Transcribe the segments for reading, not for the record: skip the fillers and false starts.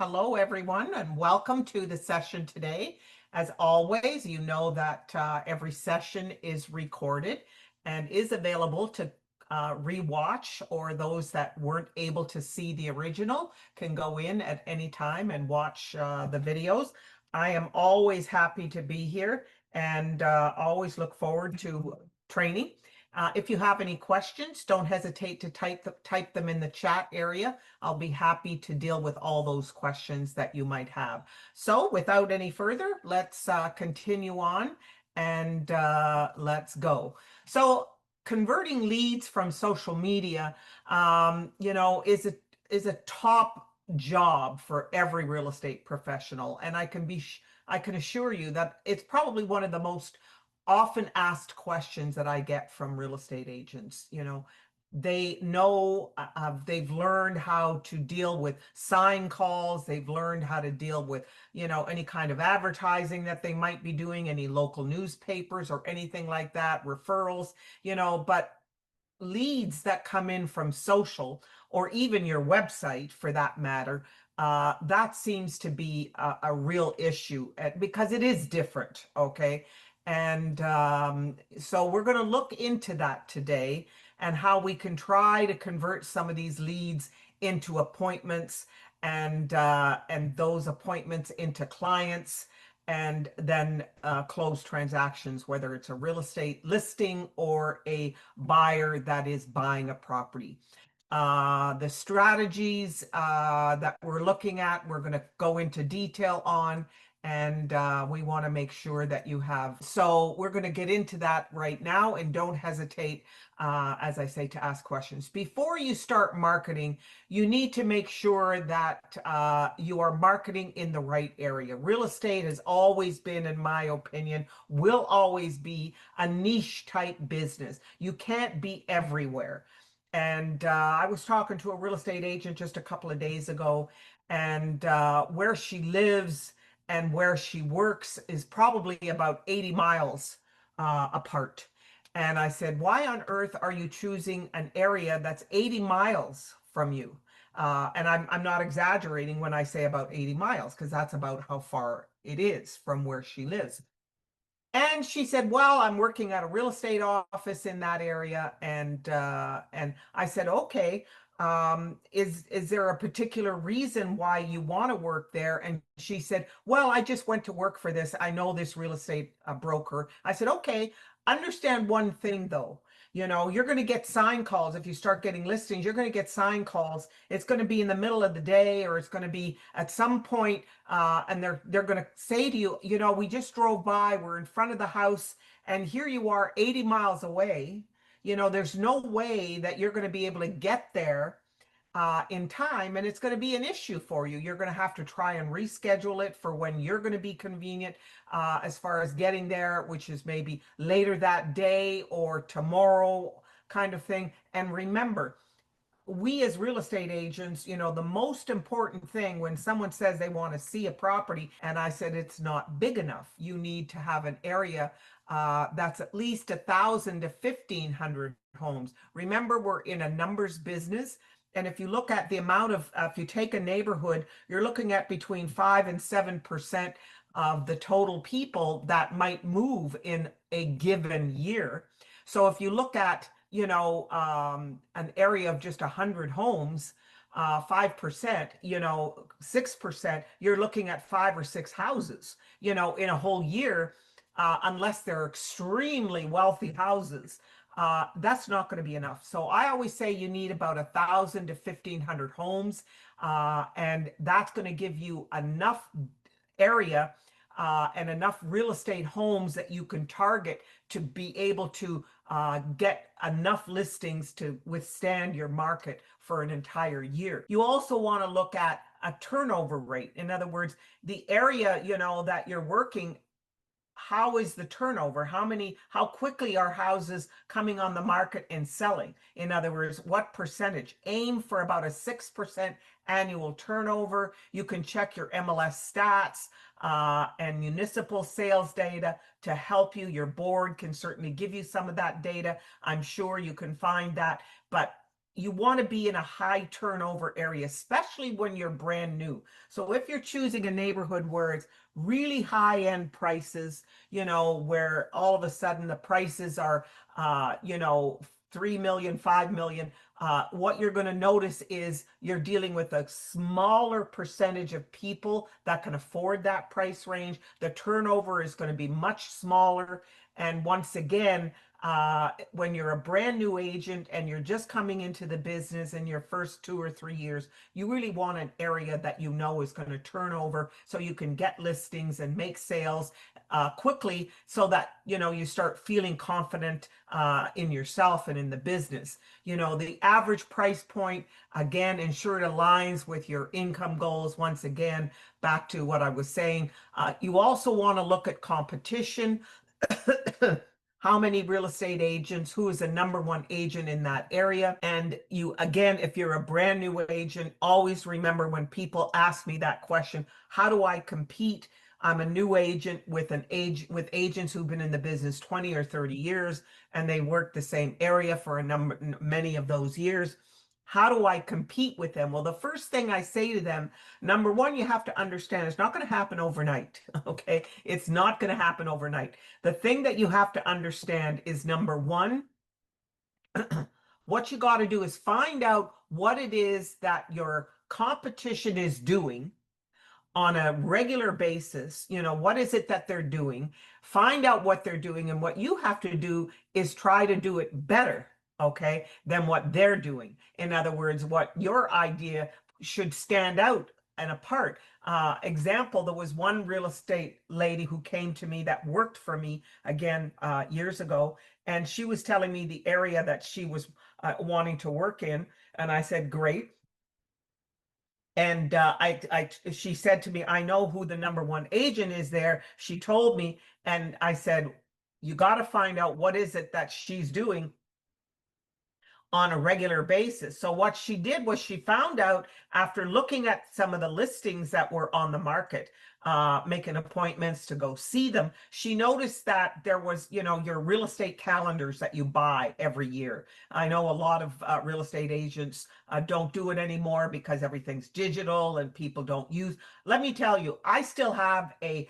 Hello, everyone, and welcome to the session today. As always, you know that every session is recorded and is available to rewatch, or those that weren't able to see the original can go in at any time and watch the videos. I am always happy to be here and always look forward to training. If you have any questions, don't hesitate to type them in the chat area. I'll be happy to deal with all those questions that you might have. So without any further, let's continue on and let's go. So converting leads from social media, is a top job for every real estate professional. And I can assure you that it's probably one of the most often asked questions that I get from real estate agents. They know, they've learned how to deal with sign calls. They've learned how to deal with, any kind of advertising that they might be doing, any local newspapers or anything like that, referrals, but leads that come in from social or even your website for that matter, that seems to be a real issue because it is different. Okay. And so we're going to look into that today and how we can try to convert some of these leads into appointments and those appointments into clients, and then close transactions, whether it's a real estate listing or a buyer that is buying a property. The strategies that we're looking at, we're going to go into detail on, and we want to make sure that you have. So we're going to get into that right now, and don't hesitate, as I say, to ask questions. Before you start marketing, you need to make sure that you are marketing in the right area. Real estate has always been, in my opinion, will always be a niche type business. You can't be everywhere. And I was talking to a real estate agent just a couple of days ago, and where she lives and where she works is probably about 80 miles apart. And I said, why on earth are you choosing an area that's 80 miles from you? And I'm not exaggerating when I say about 80 miles, because that's about how far it is from where she lives. And she said, well, I'm working at a real estate office in that area. And I said, okay, is there a particular reason why you want to work there? And she said, well, I just went to work for this. I know this real estate broker. I said, okay, understand one thing though. You're going to get sign calls. If you start getting listings, you're going to get sign calls. It's going to be in the middle of the day, or it's going to be at some point, and they're going to say to you, we just drove by, we're in front of the house, and here you are 80 miles away. There's no way that you're going to be able to get there in time, and it's going to be an issue for you. You're going to have to try and reschedule it for when you're going to be convenient, as far as getting there, which is maybe later that day or tomorrow kind of thing. And remember, we as real estate agents, the most important thing when someone says they want to see a property, and I said it's not big enough, you need to have an area that's at least 1,000 to 1,500 homes. Remember, we're in a numbers business. And if you look at the amount of, if you take a neighborhood, you're looking at between 5 and 7% of the total people that might move in a given year. So if you look at, an area of just 100 homes, 5%, 6%, you're looking at 5 or 6 houses, in a whole year, unless they're extremely wealthy houses. That's not going to be enough. So I always say you need about 1,000 to 1,500 homes, and that's going to give you enough area and enough real estate homes that you can target to be able to get enough listings to withstand your market for an entire year. You also want to look at a turnover rate. In other words, the area, that you're working, how is the turnover? How quickly are houses coming on the market and selling? In other words, what percentage? Aim for about a 6% annual turnover. You can check your MLS stats and municipal sales data to help you. Your board can certainly give you some of that data. I'm sure you can find that. But you want to be in a high turnover area, especially when you're brand new. So if you're choosing a neighborhood where it's really high end prices, where all of a sudden the prices are, 3 million, 5 million, what you're going to notice is you're dealing with a smaller percentage of people that can afford that price range. The turnover is going to be much smaller. And once again, when you're a brand new agent and you're just coming into the business in your first 2 or 3 years, you really want an area that you know is going to turn over so you can get listings and make sales quickly, so that you start feeling confident in yourself and in the business. The average price point, again, ensure it aligns with your income goals. Once again, back to what I was saying, you also want to look at competition. How many real estate agents, who is the number one agent in that area. And you, again, if you're a brand new agent, always remember, when people ask me that question, how do I compete? I'm a new agent with agents who've been in the business 20 or 30 years, and they work the same area for many of those years. How do I compete with them? Well, the first thing I say to them, number one, you have to understand it's not going to happen overnight. Okay. It's not going to happen overnight. The thing that you have to understand is, number one, what you got to do is find out what it is that your competition is doing on a regular basis. What is it that they're doing? Find out what they're doing, and what you have to do is try to do it better, okay, than what they're doing. In other words, what your idea should stand out and apart. Example, there was one real estate lady who came to me that worked for me, again, years ago, and she was telling me the area that she was wanting to work in. And I said, great. And she said to me, I know who the number one agent is there. She told me, and I said, you got to find out what is it that she's doing on a regular basis. So what she did was, she found out, after looking at some of the listings that were on the market, making appointments to go see them, she noticed that there was, your real estate calendars that you buy every year. I know a lot of real estate agents don't do it anymore because everything's digital and people don't use. Let me tell you, I still have a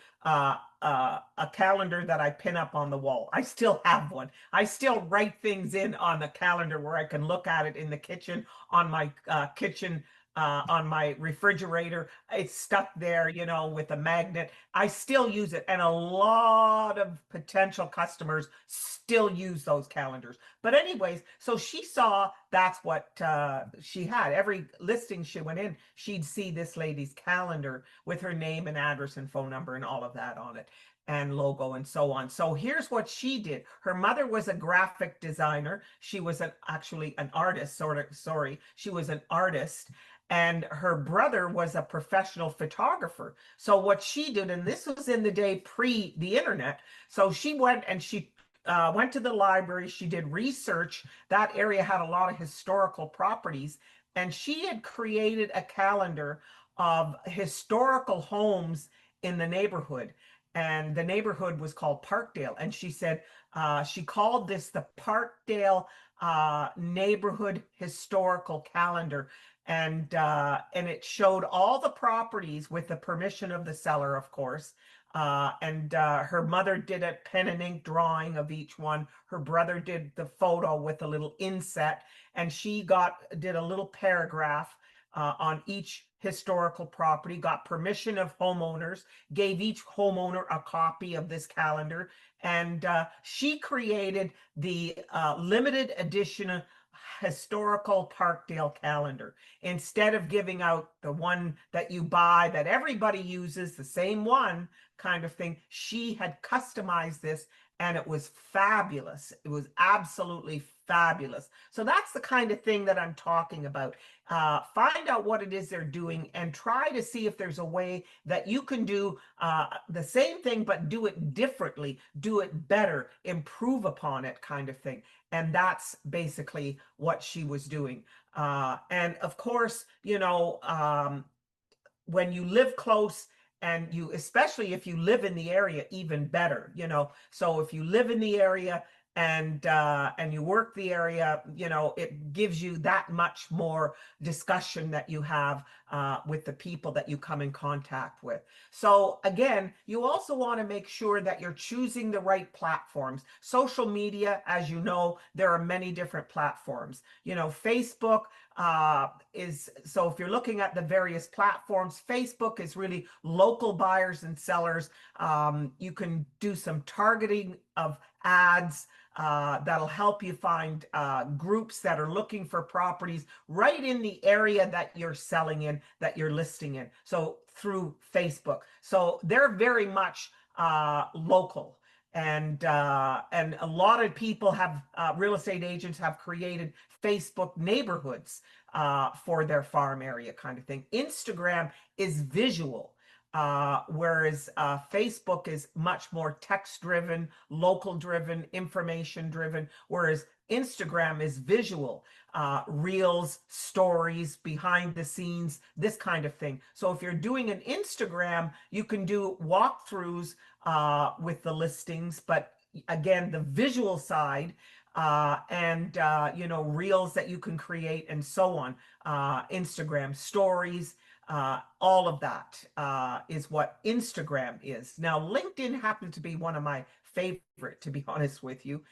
calendar that I pin up on the wall. I still have one. I still write things in on the calendar where I can look at it in the kitchen, on my kitchen, on my refrigerator. It's stuck there, with a magnet. I still use it. And a lot of potential customers still use those calendars. But anyways, so she saw that's what she had. Every listing she went in, she'd see this lady's calendar with her name and address and phone number and all of that on it, and logo and so on. So here's what she did. Her mother was a graphic designer. She was actually an artist, sorry. She was an artist. And her brother was a professional photographer. So what she did, and this was in the day pre the internet, so she went and she went to the library. She did research. That area had a lot of historical properties, and she had created a calendar of historical homes in the neighborhood. And the neighborhood was called Parkdale. And she said, she called this the Parkdale Neighborhood Historical Calendar. And it showed all the properties with the permission of the seller, of course. And her mother did a pen and ink drawing of each one. Her brother did the photo with a little inset, and she did a little paragraph on each historical property, got permission of homeowners, gave each homeowner a copy of this calendar, and she created the limited edition historical Parkdale calendar. Instead of giving out the one that you buy that everybody uses, the same one kind of thing, she had customized this, and it was fabulous. It was absolutely fabulous. So that's the kind of thing that I'm talking about. Find out what it is they're doing and try to see if there's a way that you can do the same thing, but do it differently, do it better, improve upon it, kind of thing. And that's basically what she was doing. And of course, when you live close, and especially if you live in the area, even better. So if you live in the area and you work the area, you know, it gives you that much more discussion that you have with the people that you come in contact with. So again, you also want to make sure that you're choosing the right platforms. Social media, as you know, there are many different platforms. You know, Facebook so if you're looking at the various platforms, Facebook is really local buyers and sellers. You can do some targeting of ads that'll help you find groups that are looking for properties right in the area that you're selling in, that you're listing in. So through Facebook. So they're very much local. And a lot of people have real estate agents have created Facebook neighborhoods for their farm area kind of thing. Instagram is visual. Whereas Facebook is much more text driven, local driven, information driven, whereas Instagram is visual, reels, stories, behind the scenes, this kind of thing. So if you're doing an Instagram, you can do walkthroughs with the listings, but again, the visual side and you know, reels that you can create and so on, Instagram stories, all of that is what Instagram is. Now, LinkedIn happens to be one of my favorite, to be honest with you,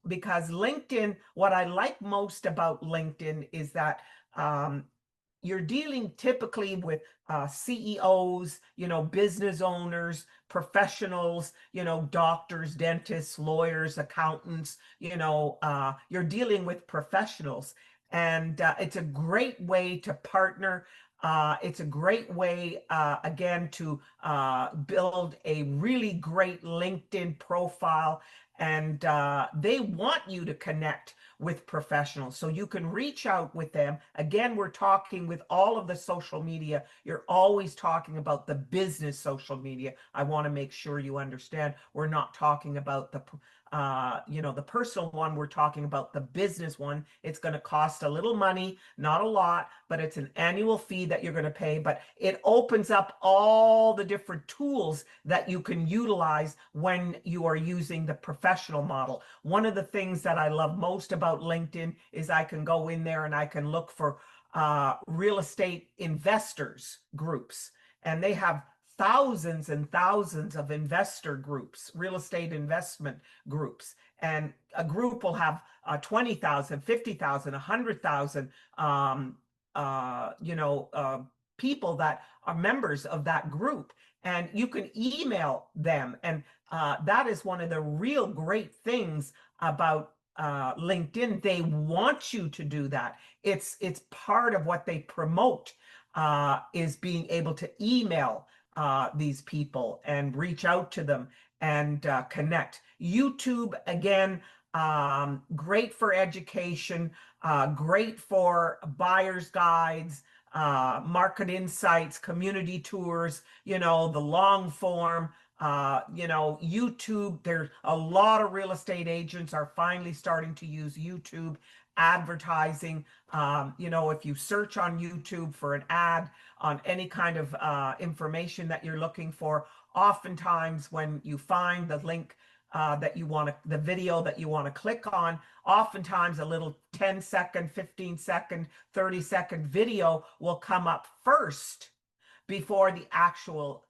because LinkedIn, what I like most about LinkedIn is that you're dealing typically with CEOs, you know, business owners, professionals, you know, doctors, dentists, lawyers, accountants, you know, you're dealing with professionals. And it's a great way to partner. It's a great way, again, to build a really great LinkedIn profile. And they want you to connect with professionals. So you can reach out with them. Again, we're talking with all of the social media. You're always talking about the business social media. I want to make sure you understand we're not talking about the you know, the personal one. We're talking about the business one. It's going to cost a little money, not a lot, but it's an annual fee that you're going to pay. But it opens up all the different tools that you can utilize when you are using the professional model. One of the things that I love most about LinkedIn is I can go in there and I can look for real estate investors groups, and they have thousands and thousands of investor groups, real estate investment groups. And a group will have 20,000, 50,000, 100,000, you know, people that are members of that group. And you can email them. And that is one of the real great things about LinkedIn. They want you to do that. It's part of what they promote, is being able to email these people and reach out to them and connect. YouTube, again, great for education, great for buyer's guides, market insights, community tours, you know, the long form. You know, YouTube, there's a lot of real estate agents are finally starting to use YouTube advertising. You know, if you search on YouTube for an ad on any kind of information that you're looking for, oftentimes when you find the link that you want to, the video that you want to click on, oftentimes a little 10-second, 15-second, 30-second video will come up first before the actual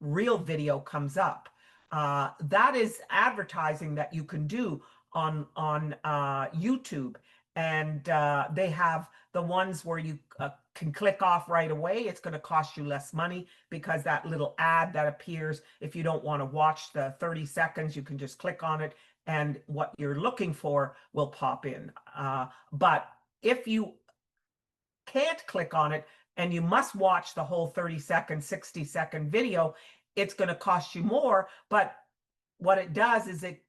real video comes up. That is advertising that you can do on YouTube, and they have the ones where you can click off right away. It's going to cost you less money because that little ad that appears, if you don't want to watch the 30 seconds, you can just click on it and what you're looking for will pop in. But if you can't click on it and you must watch the whole 30-second, 60-second video, it's going to cost you more. But what it does is it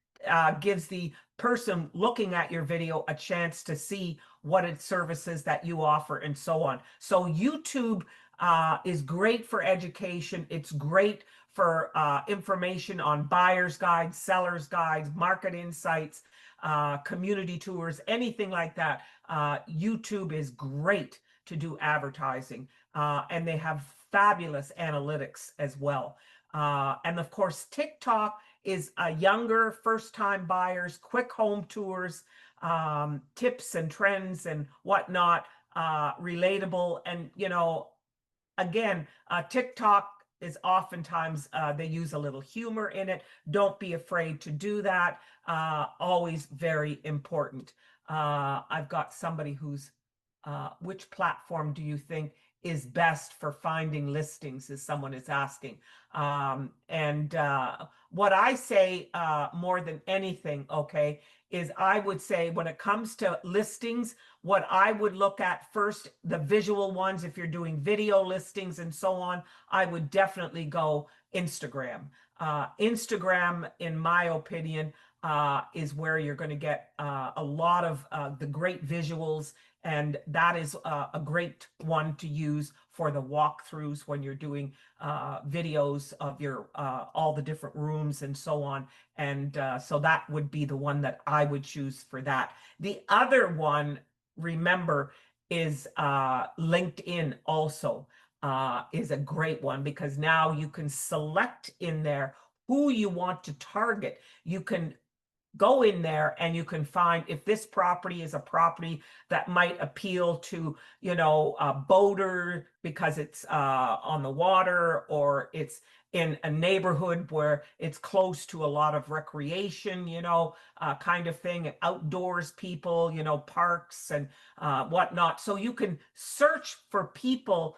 gives the person looking at your video a chance to see what it services that you offer and so on. So YouTube is great for education. It's great for information on buyer's guides, seller's guides, market insights, community tours, anything like that. YouTube is great to do advertising, and they have fabulous analytics as well. And of course, TikTok is younger first-time buyers, quick home tours, tips and trends and whatnot, relatable. And, again, TikTok is oftentimes they use a little humor in it. Don't be afraid to do that. Always very important. I've got somebody who's, which platform do you think is best for finding listings, as someone is asking. And what I say more than anything, okay, is I would say when it comes to listings, what I would look at first, the visual ones, if you're doing video listings and so on, I would definitely go Instagram. Instagram, in my opinion, is where you're going to get a lot of the great visuals, and that is a great one to use for the walkthroughs when you're doing videos of your all the different rooms and so on. And so that would be the one that I would choose for that. The other one, remember, is LinkedIn also is a great one, because now you can select in there who you want to target. You can go in there and you can find if this property is a property that might appeal to, a boater because it's on the water, or it's in a neighborhood where it's close to a lot of recreation, kind of thing, and outdoors people, parks and whatnot. So you can search for people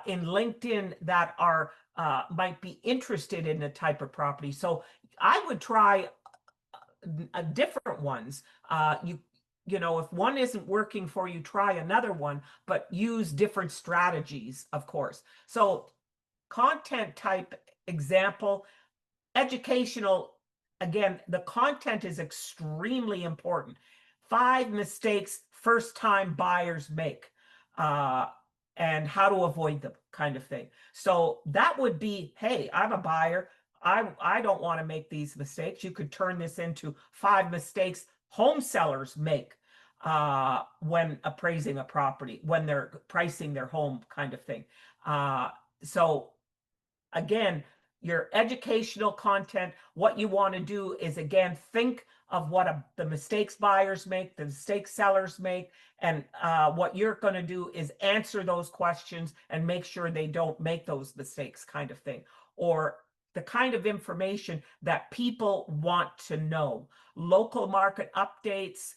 in LinkedIn that are might be interested in the type of property. So I would try different ones. If one isn't working for you, try another one, but use different strategies, of course. So content type example, educational, again, the content is extremely important. 5 mistakes first-time buyers make, and how to avoid them, kind of thing. So that would be, hey, I'm a buyer. I don't want to make these mistakes. You could turn this into 5 mistakes home sellers make when appraising a property, when they're pricing their home, kind of thing. So again, your educational content, what you want to do is, again, think of what the mistakes buyers make, the mistakes sellers make, and what you're going to do is answer those questions and make sure they don't make those mistakes, kind of thing. Or the kind of information that people want to know. Local market updates,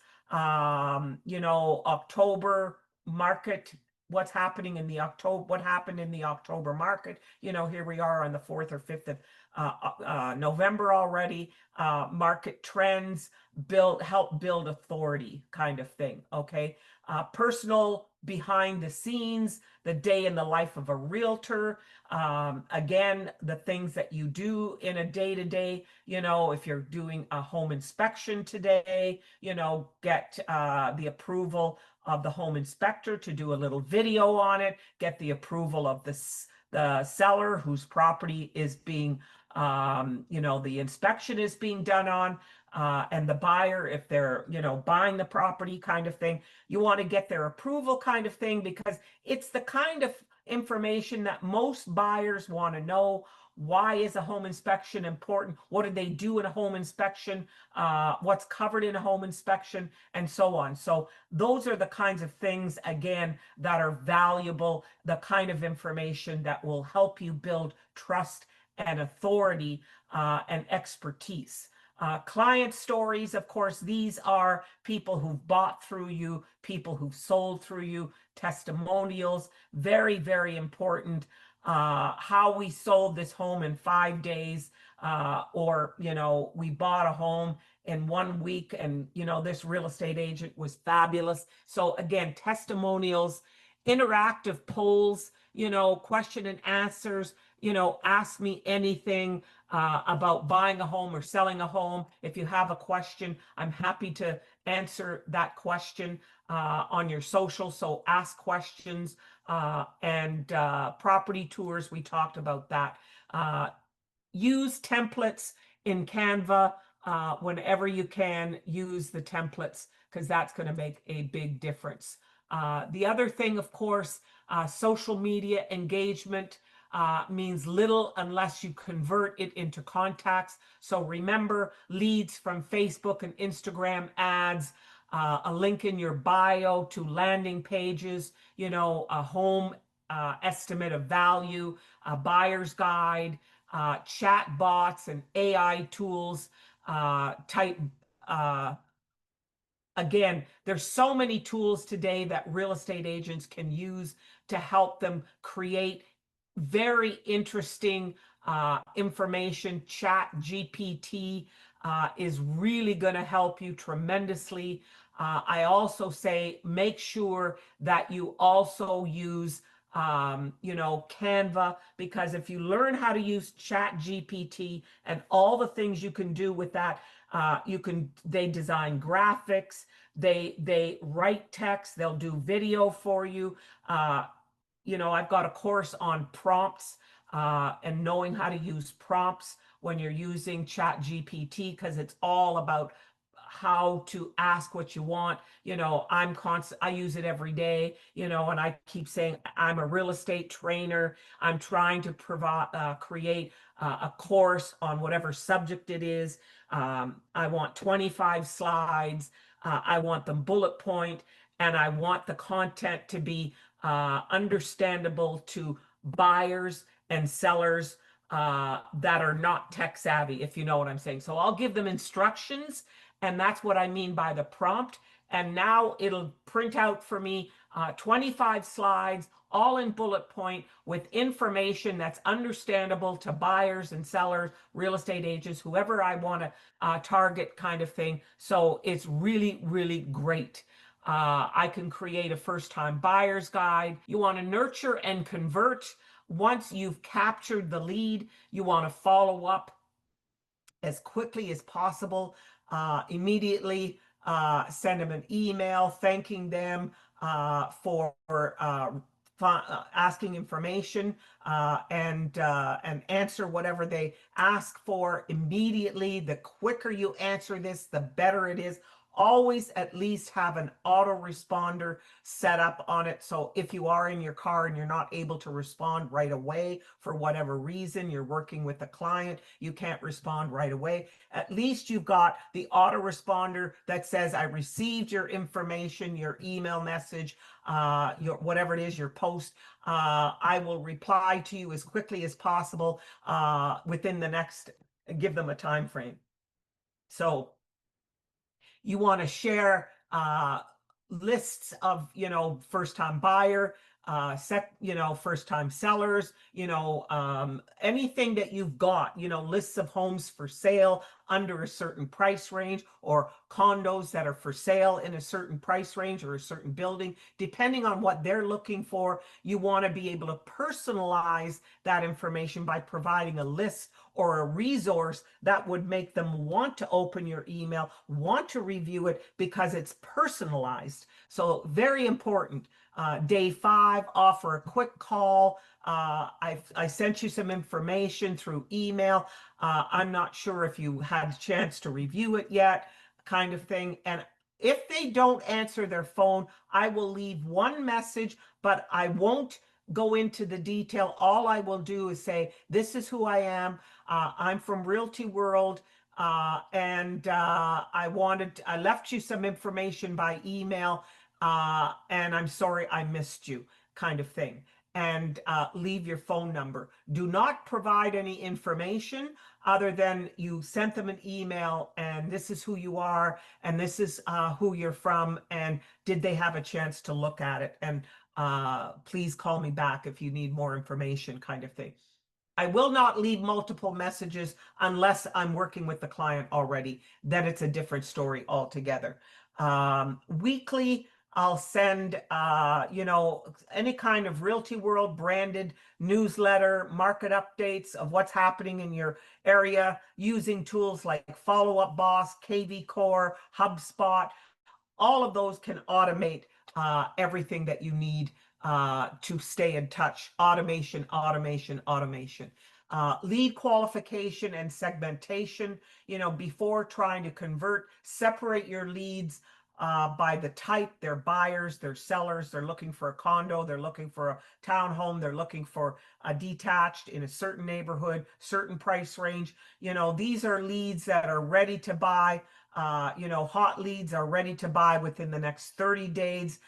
October market, what's happening in the October, what happened in the October market. Here we are on the 4th or 5th of November already. Market trends, help build authority, kind of thing. Okay. Personal behind the scenes, the day in the life of a realtor. Again, the things that you do in a day-to-day, if you're doing a home inspection today, get the approval of the home inspector to do a little video on it, get the approval of the seller whose property is being, the inspection is being done on, and the buyer, if they're, buying the property, kind of thing. You want to get their approval, kind of thing, because it's the kind of information that most buyers want to know. Why is a home inspection important? What do they do in a home inspection? What's covered in a home inspection, and so on. So those are the kinds of things, again, that are valuable, the kind of information that will help you build trust and authority and expertise. Client stories, of course, these are people who've bought through you, people who've sold through you, testimonials, very, very important. How we sold this home in 5 days, or, we bought a home in 1 week, and, this real estate agent was fabulous. So again, testimonials, interactive polls, question and answers, ask me anything about buying a home or selling a home. If you have a question, I'm happy to answer that question on your social. So ask questions, and property tours, we talked about that. Use templates in Canva whenever you can. Use the templates, because that's going to make a big difference. The other thing, of course, social media engagement. means little unless you convert it into contacts. So remember, leads from Facebook and Instagram ads, a link in your bio to landing pages, a home estimate of value, a buyer's guide, chat bots and AI tools, type uh, again, there's so many tools today that real estate agents can use to help them create very interesting information. Chat GPT is really going to help you tremendously. I also say make sure that you also use Canva, because if you learn how to use Chat GPT and all the things you can do with that, they design graphics, they write text, they'll do video for you. I've got a course on prompts and knowing how to use prompts when you're using Chat GPT, because it's all about how to ask what you want. I use it every day, and I keep saying I'm a real estate trainer. I'm trying to create a course on whatever subject it is. I want 25 slides. I want them bullet point, and I want the content to be understandable to buyers and sellers that are not tech savvy, if you know what I'm saying. So I'll give them instructions, and that's what I mean by the prompt. And now it'll print out for me 25 slides, all in bullet point, with information that's understandable to buyers and sellers, real estate agents, whoever I want to target, kind of thing. So it's really, really great. I can create a first-time buyer's guide. You want to nurture and convert. Once you've captured the lead, you want to follow up as quickly as possible. Immediately send them an email thanking them for asking information, and answer whatever they ask for immediately. The quicker you answer this, the better it is. Always at least have an autoresponder set up on it. So if you are in your car and you're not able to respond right away for whatever reason, you're working with a client, you can't respond right away, at least you've got the autoresponder that says, I received your information, your email message, your whatever it is, your post. I will reply to you as quickly as possible within the next, give them a time frame. So you want to share lists of, first-time buyer, first-time sellers, anything that you've got, lists of homes for sale under a certain price range, or condos that are for sale in a certain price range or a certain building, depending on what they're looking for. You want to be able to personalize that information by providing a list or a resource that would make them want to open your email, want to review it, because it's personalized. So very important. Day 5, offer a quick call. I sent you some information through email. I'm not sure if you had a chance to review it yet, kind of thing. And if they don't answer their phone, I will leave one message, but I won't go into the detail. All I will do is say, this is who I am. I'm from Realty World, and I left you some information by email, and I'm sorry I missed you, kind of thing. And leave your phone number. Do not provide any information other than you sent them an email, and this is who you are, and this is who you're from, and did they have a chance to look at it? And please call me back if you need more information, kind of thing. I will not leave multiple messages unless I'm working with the client already. Then it's a different story altogether. Weekly, I'll send, any kind of Realty World branded newsletter, market updates of what's happening in your area, using tools like Follow Up Boss, KV Core, HubSpot. All of those can automate everything that you need to stay in touch. Automation, automation, automation. Lead qualification and segmentation. Before trying to convert, separate your leads by the type. They're buyers, they're sellers, they're looking for a condo, they're looking for a townhome, they're looking for a detached in a certain neighborhood, certain price range. These are leads that are ready to buy. Hot leads are ready to buy within the next 30 days,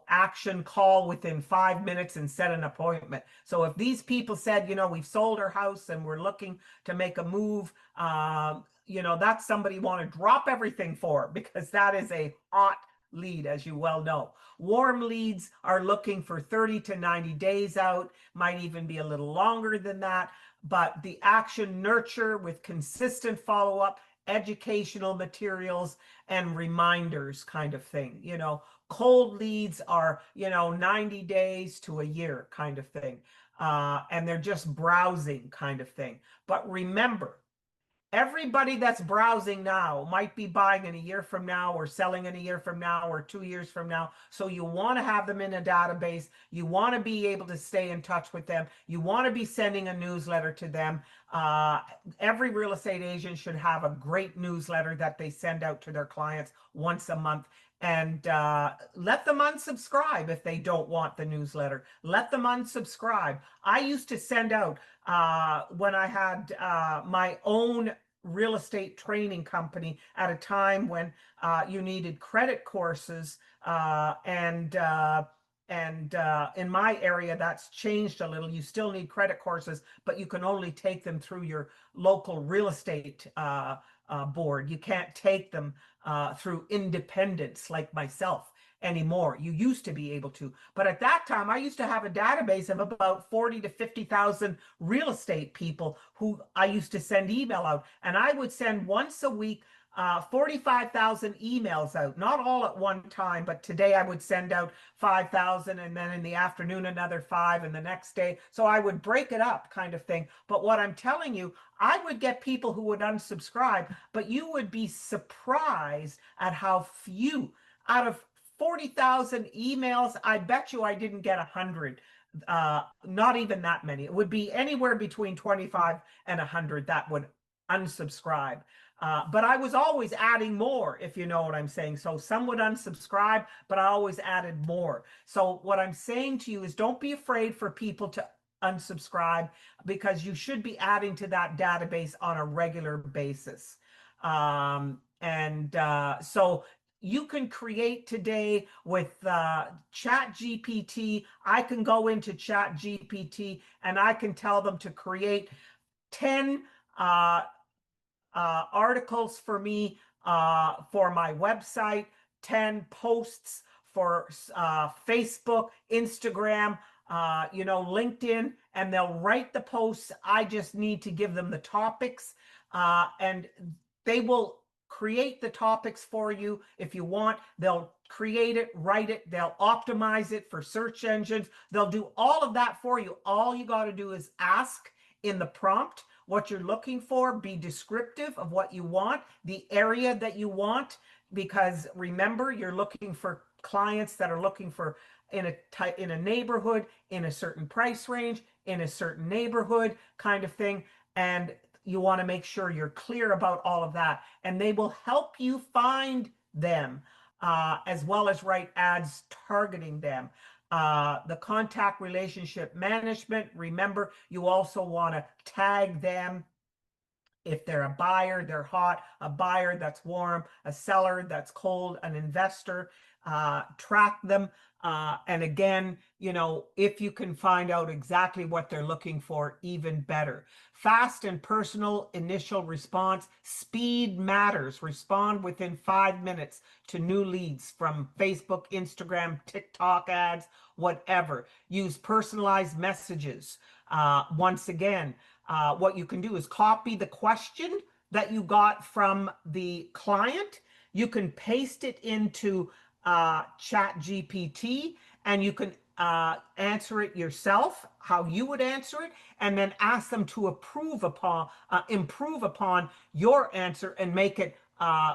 action, call within 5 minutes and set an appointment. So if these people said, we've sold our house and we're looking to make a move, that's somebody you want to drop everything for, because that is a hot lead, as you well know. Warm leads are looking for 30 to 90 days out, might even be a little longer than that. But the action, nurture with consistent follow-up, educational materials and reminders kind of thing. Cold leads are 90 days to a year kind of thing, and they're just browsing kind of thing. But remember, everybody that's browsing now might be buying in a year from now, or selling in a year from now, or 2 years from now. So you want to have them in a database. You want to be able to stay in touch with them. You want to be sending a newsletter to them. Every real estate agent should have a great newsletter that they send out to their clients once a month. And let them unsubscribe if they don't want the newsletter. Let them unsubscribe. I used to send out, when I had my own real estate training company at a time when you needed credit courses, and in my area that's changed a little. You still need credit courses, but you can only take them through your local real estate board. You can't take them through independents like myself anymore. You used to be able to, but at that time I used to have a database of about 40 to 50,000 real estate people who I used to send email out, and I would send once a week 45,000 emails out, not all at one time, but today I would send out 5,000, and then in the afternoon another 5, and the next day. So I would break it up kind of thing. But what I'm telling you, I would get people who would unsubscribe, but you would be surprised at how few out of 40,000 emails. I bet you I didn't get 100. Not even that many. It would be anywhere between 25 and 100 that would unsubscribe. But I was always adding more, if you know what I'm saying. So some would unsubscribe, but I always added more. So what I'm saying to you is, don't be afraid for people to unsubscribe, because you should be adding to that database on a regular basis. So you can create today with Chat GPT. I can go into Chat GPT and I can tell them to create 10 articles for me for my website, 10 posts for Facebook, Instagram, LinkedIn, and they'll write the posts. I just need to give them the topics, and they will create the topics for you if you want. They'll create it, write it, they'll optimize it for search engines. They'll do all of that for you. All you got to do is ask in the prompt what you're looking for, be descriptive of what you want, the area that you want, because remember, you're looking for clients that are looking for in a neighborhood, in a certain price range, in a certain neighborhood kind of thing. And you want to make sure you're clear about all of that, and they will help you find them, as well as write ads targeting them. The contact relationship management, remember, you also want to tag them. If they're a buyer, they're hot, a buyer that's warm, a seller that's cold, an investor, track them. And again, if you can find out exactly what they're looking for, even better. Fast and personal initial response. Speed matters. Respond within 5 minutes to new leads from Facebook, Instagram, TikTok ads, whatever. Use personalized messages. Once again, what you can do is copy the question that you got from the client. You can paste it into Chat GPT, and you can answer it yourself, how you would answer it, and then ask them to improve upon your answer and make it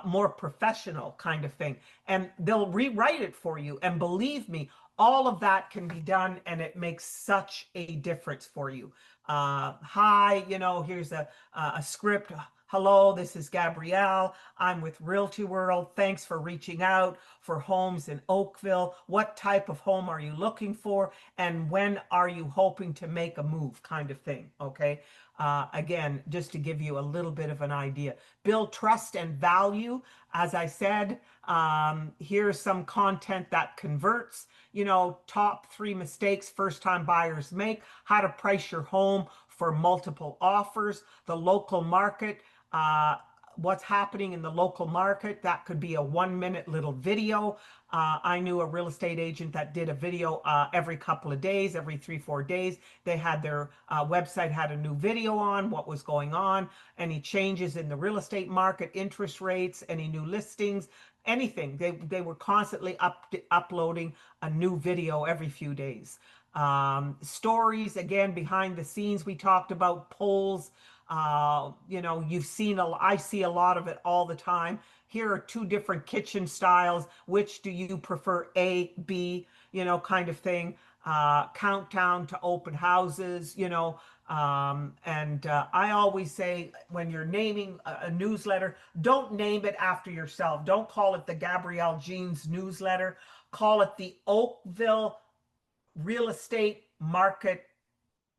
more professional kind of thing. And they'll rewrite it for you. And believe me, all of that can be done, and it makes such a difference for you. Hi, here's a script. Hello, this is Gabrielle. I'm with Realty World. Thanks for reaching out for homes in Oakville. What type of home are you looking for? And when are you hoping to make a move, kind of thing. Okay. Again, just to give you a little bit of an idea. Build trust and value. As I said, here's some content that converts. Top 3 mistakes first-time buyers make, how to price your home for multiple offers, the local market, uh, what's happening in the local market. That could be a 1 minute little video. I knew a real estate agent that did a video every couple of days, every 3, 4 days. They had their website had a new video on what was going on, any changes in the real estate market, interest rates, any new listings, anything. They were constantly uploading a new video every few days. Stories, again, behind the scenes, we talked about polls. I see a lot of it all the time. Here are 2 different kitchen styles. Which do you prefer? A, B, kind of thing. Countdown to open houses, and I always say, when you're naming a newsletter, don't name it after yourself. Don't call it the Gabrielle Jeans newsletter. Call it the Oakville Real Estate Market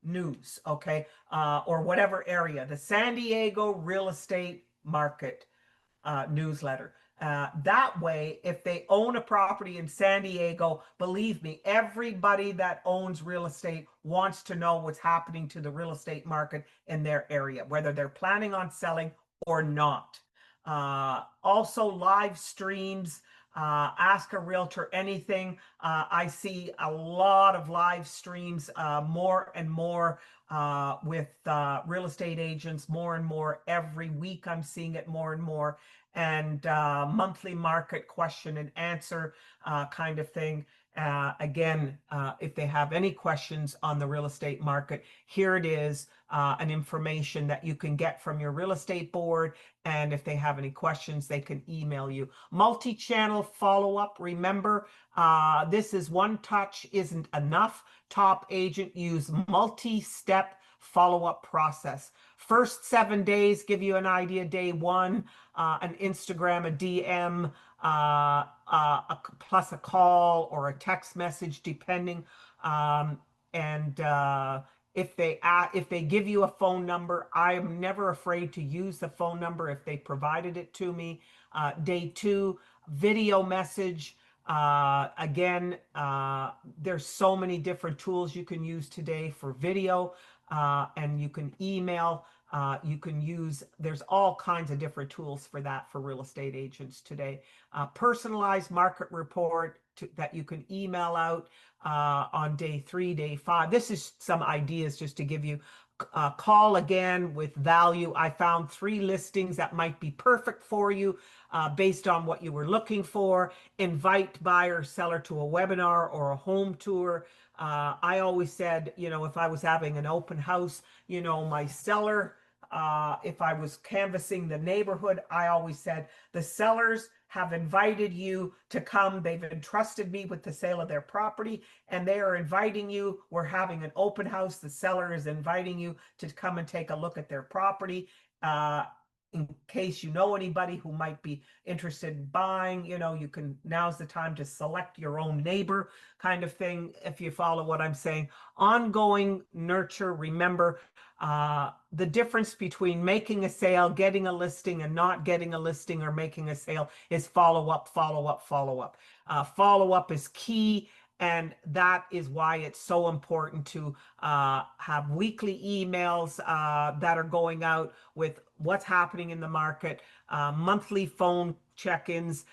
News, okay, or whatever area, the San Diego Real Estate Market newsletter. That way, if they own a property in San Diego, believe me, everybody that owns real estate wants to know what's happening to the real estate market in their area, whether they're planning on selling or not. Also, live streams. Ask a realtor anything. I see a lot of live streams, more and more, with real estate agents, more and more every week. I'm seeing it more and more, and monthly market question and answer kind of thing. Again, if they have any questions on the real estate market, here it is, an information that you can get from your real estate board. And if they have any questions, they can email you. Multi-channel follow-up. Remember, this is one touch isn't enough. Top agent use multi-step follow-up process. First 7 days, give you an idea. Day 1, an Instagram, a DM, plus a call or a text message, depending. And if they give you a phone number, I am never afraid to use the phone number if they provided it to me. Day 2, video message. Again, there's so many different tools you can use today for video, and you can email. You can use, there's all kinds of different tools for that for real estate agents today. Personalized market report that you can email out on day 3, day 5. This is some ideas just to give you. Call again with value. I found 3 listings that might be perfect for you based on what you were looking for. Invite buyer seller to a webinar or a home tour. I always said, if I was having an open house, my seller, if I was canvassing the neighborhood, I always said, the sellers have invited you to come. They've entrusted me with the sale of their property, and they are inviting you. We're having an open house. The seller is inviting you to come and take a look at their property. In case you know anybody who might be interested in buying, now's the time to select your own neighbor, kind of thing, if you follow what I'm saying. Ongoing nurture. Remember, the difference between making a sale, getting a listing, and not getting a listing or making a sale is follow up, follow up, follow up. Follow up is key. And that is why it's so important to have weekly emails that are going out with what's happening in the market, monthly phone check-ins.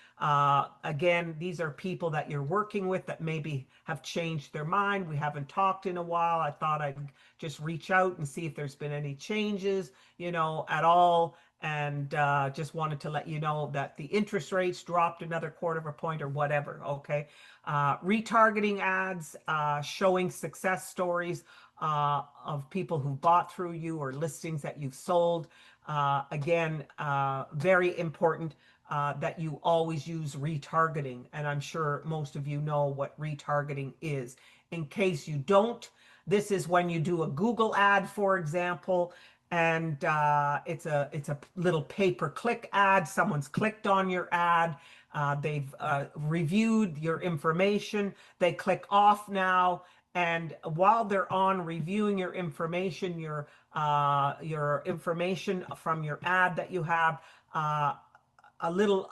Again, these are people that you're working with that maybe have changed their mind. We haven't talked in a while. I thought I'd just reach out and see if there's been any changes, at all. And just wanted to let you know that the interest rates dropped another 1/4 point or whatever. Okay. Retargeting ads, showing success stories of people who bought through you or listings that you've sold. Again, very important that you always use retargeting. And I'm sure most of you know what retargeting is. In case you don't, this is when you do a Google ad, for example, and it's a little pay-per-click ad. Someone's clicked on your ad. They've reviewed your information. They click off now, and while they're on reviewing your information from your ad that you have, uh, a little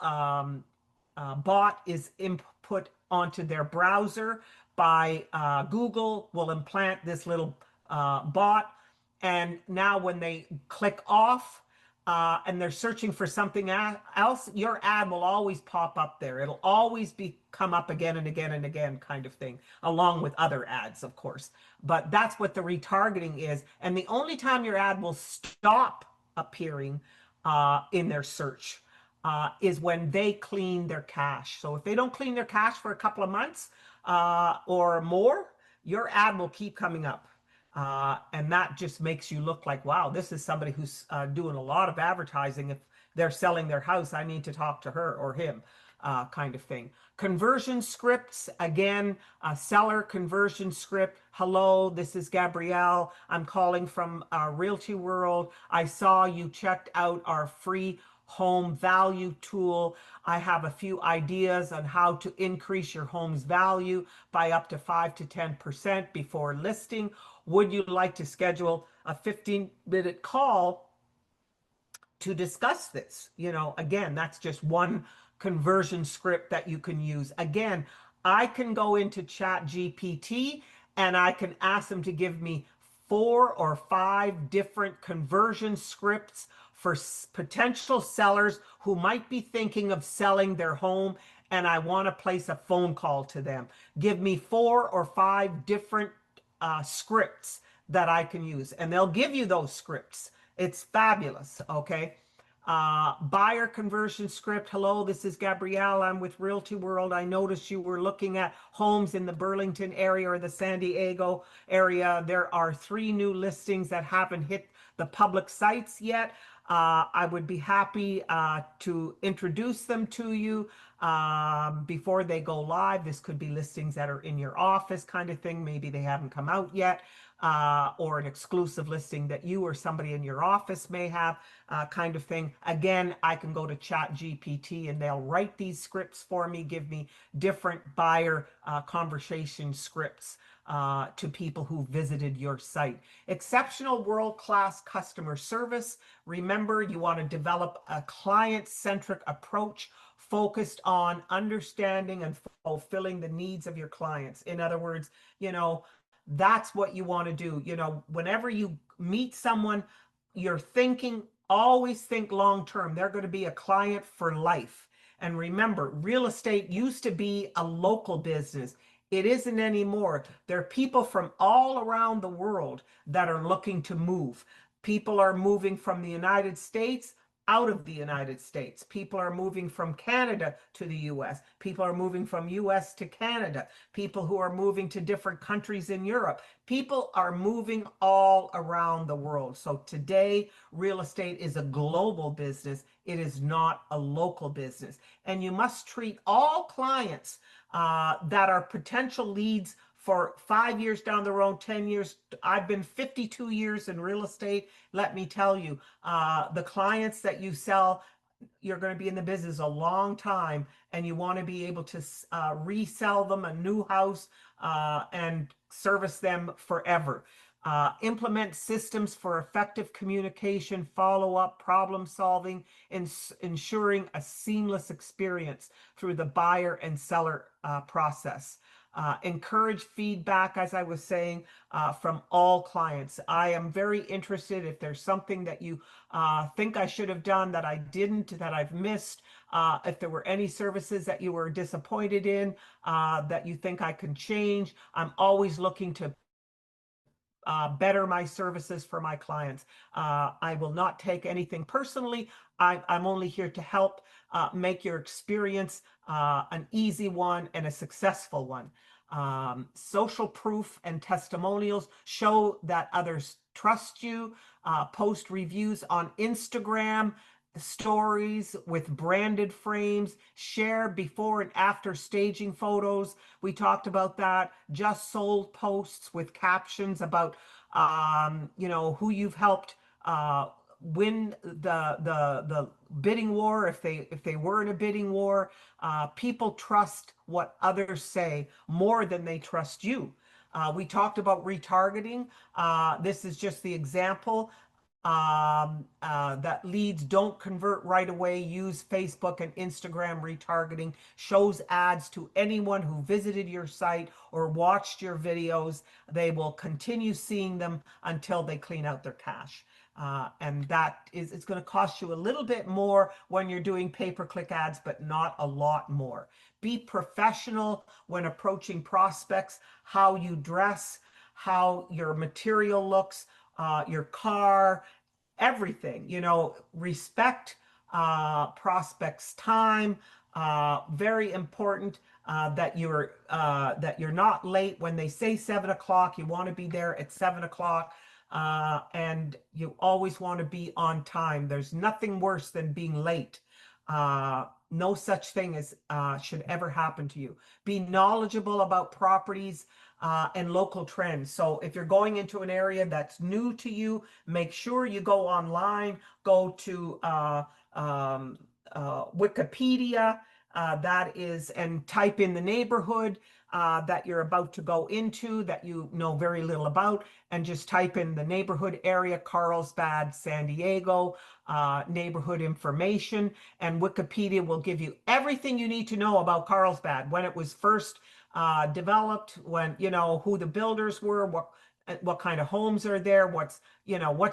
bot is input onto their browser by Google will implant this little bot. And now when they click off and they're searching for something else, your ad will always pop up there. It'll always come up again and again and again, kind of thing, along with other ads, of course. But that's what the retargeting is. And the only time your ad will stop appearing in their search is when they clean their cache. So if they don't clean their cache for a couple of months or more, your ad will keep coming up. And that just makes you look like, wow, this is somebody who's doing a lot of advertising. If they're selling their house, I need to talk to her or him, kind of thing. Conversion scripts, again, a seller conversion script. Hello, this is Gabrielle. I'm calling from Realty World. I saw you checked out our free home value tool. I have a few ideas on how to increase your home's value by up to 5 to 10% before listing. Would you like to schedule a 15-minute call to discuss this? Again, that's just one conversion script that you can use. Again, I can go into Chat GPT and I can ask them to give me 4 or 5 different conversion scripts for potential sellers who might be thinking of selling their home, and I want to place a phone call to them. Give me 4 or 5 different scripts that I can use, and they'll give you those scripts. It's fabulous. Okay. Buyer conversion script. Hello, this is Gabrielle. I'm with Realty World. I noticed you were looking at homes in the Burlington area or the San Diego area. There are 3 new listings that haven't hit the public sites yet. I would be happy to introduce them to you before they go live. This could be listings that are in your office, kind of thing. Maybe they haven't come out yet, or an exclusive listing that you or somebody in your office may have, kind of thing. Again, I can go to Chat GPT and they'll write these scripts for me, give me different buyer conversation scripts to people who visited your site. Exceptional world-class customer service. Remember, you want to develop a client-centric approach focused on understanding and fulfilling the needs of your clients. In other words, that's what you want to do. Whenever you meet someone, you're thinking, always think long term. They're going to be a client for life. And remember, real estate used to be a local business. It isn't anymore. There are people from all around the world that are looking to move. People are moving from the United States out of the United States. People are moving from Canada to the US. People are moving from US to Canada. People who are moving to different countries in Europe. People are moving all around the world. So today, real estate is a global business. It is not a local business. And you must treat all clients that are potential leads for 5 years down the road, 10 years. I've been 52 years in real estate. Let me tell you, the clients that you sell, you're going to be in the business a long time, and you want to be able to resell them a new house and service them forever. Implement systems for effective communication, follow-up, problem solving, and ensuring a seamless experience through the buyer and seller process. Encourage feedback, as I was saying, from all clients. I am very interested if there's something that you think I should have done that I didn't, that I've missed, if there were any services that you were disappointed in, that you think I can change. I'm always looking to better my services for my clients. I will not take anything personally. I'm only here to help make your experience an easy one and a successful one. Social proof and testimonials show that others trust you. Post reviews on Instagram stories with branded frames. Share before and after staging photos. We talked about that. Just sold posts with captions about who you've helped win the bidding war if they were in a bidding war. People trust what others say more than they trust you. We talked about retargeting. This is just the example. That leads don't convert right away. Use Facebook and Instagram retargeting. Shows ads to anyone who visited your site or watched your videos. They will continue seeing them until they clean out their cache. And it's going to cost you a little bit more when you're doing pay-per-click ads, but not a lot more. Be professional when approaching prospects, how you dress, how your material looks, your car, everything. Respect prospects' time. Very important that you're not late when they say 7 o'clock. You want to be there at 7 o'clock. And you always want to be on time. There's nothing worse than being late. No such thing as should ever happen to you. Be knowledgeable about properties and local trends. So if you're going into an area that's new to you, make sure you go online, go to Wikipedia, and type in the neighborhood that you're about to go into that you know very little about, and just type in the neighborhood area, Carlsbad, San Diego, neighborhood information, and Wikipedia will give you everything you need to know about Carlsbad, when it was first developed, when, who the builders were, what kind of homes are there, what's